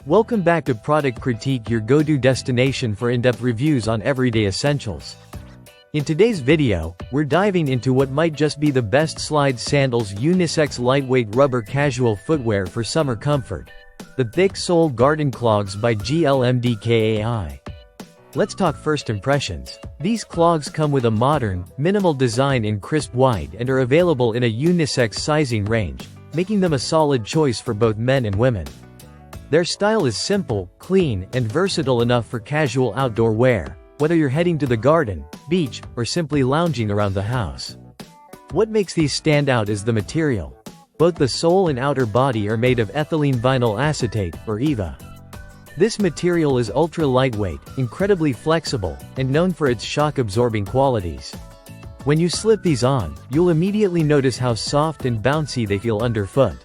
Welcome back to Product Critique, your go-to destination for in-depth reviews on everyday essentials. In today's video, we're diving into what might just be the best slide Sandals Unisex lightweight rubber casual footwear for summer comfort. The thick sole garden clogs by GLMDKAI. Let's talk first impressions. These clogs come with a modern, minimal design in crisp white and are available in a unisex sizing range, making them a solid choice for both men and women. Their style is simple, clean, and versatile enough for casual outdoor wear, whether you're heading to the garden, beach, or simply lounging around the house. What makes these stand out is the material. Both the sole and outer body are made of ethylene vinyl acetate, or EVA. This material is ultra lightweight, incredibly flexible, and known for its shock-absorbing qualities. When you slip these on, you'll immediately notice how soft and bouncy they feel underfoot.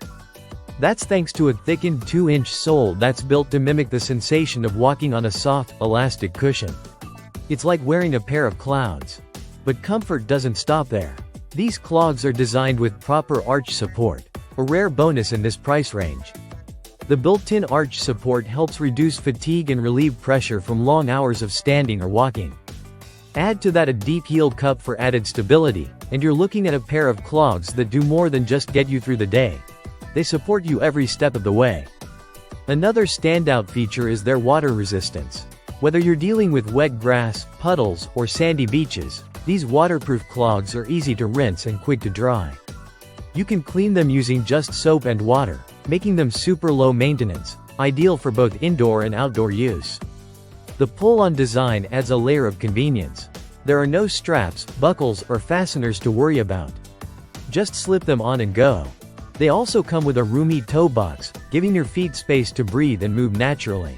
That's thanks to a thickened 2-inch sole that's built to mimic the sensation of walking on a soft, elastic cushion. It's like wearing a pair of clouds. But comfort doesn't stop there. These clogs are designed with proper arch support, a rare bonus in this price range. The built-in arch support helps reduce fatigue and relieve pressure from long hours of standing or walking. Add to that a deep heel cup for added stability, and you're looking at a pair of clogs that do more than just get you through the day. They support you every step of the way. Another standout feature is their water resistance. Whether you're dealing with wet grass, puddles, or sandy beaches, these waterproof clogs are easy to rinse and quick to dry. You can clean them using just soap and water, making them super low maintenance, ideal for both indoor and outdoor use. The pull-on design adds a layer of convenience. There are no straps, buckles, or fasteners to worry about. Just slip them on and go. They also come with a roomy toe box, giving your feet space to breathe and move naturally.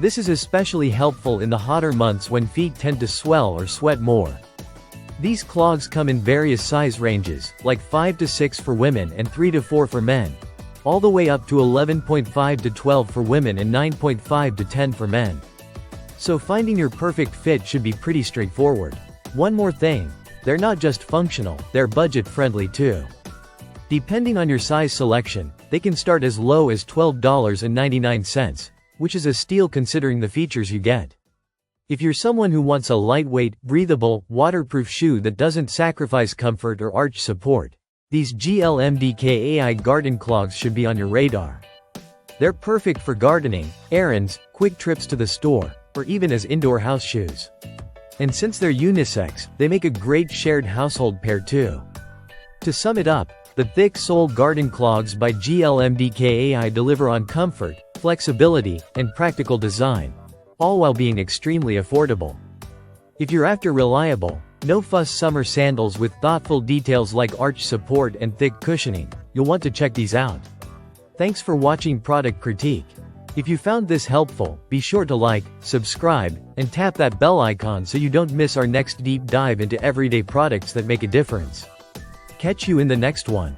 This is especially helpful in the hotter months when feet tend to swell or sweat more. These clogs come in various size ranges, like 5 to 6 for women and 3 to 4 for men, all the way up to 11.5 to 12 for women and 9.5 to 10 for men. So finding your perfect fit should be pretty straightforward. One more thing, they're not just functional, they're budget-friendly too. Depending on your size selection, they can start as low as $12.99, which is a steal considering the features you get. If you're someone who wants a lightweight, breathable, waterproof shoe that doesn't sacrifice comfort or arch support, these GLMDKAI garden clogs should be on your radar. They're perfect for gardening, errands, quick trips to the store, or even as indoor house shoes. And since they're unisex, they make a great shared household pair too. To sum it up, the thick sole garden clogs by GLMDKAI deliver on comfort, flexibility, and practical design, all while being extremely affordable. If you're after reliable, no-fuss summer sandals with thoughtful details like arch support and thick cushioning, you'll want to check these out. Thanks for watching Product Critique. If you found this helpful, be sure to like, subscribe, and tap that bell icon so you don't miss our next deep dive into everyday products that make a difference. Catch you in the next one.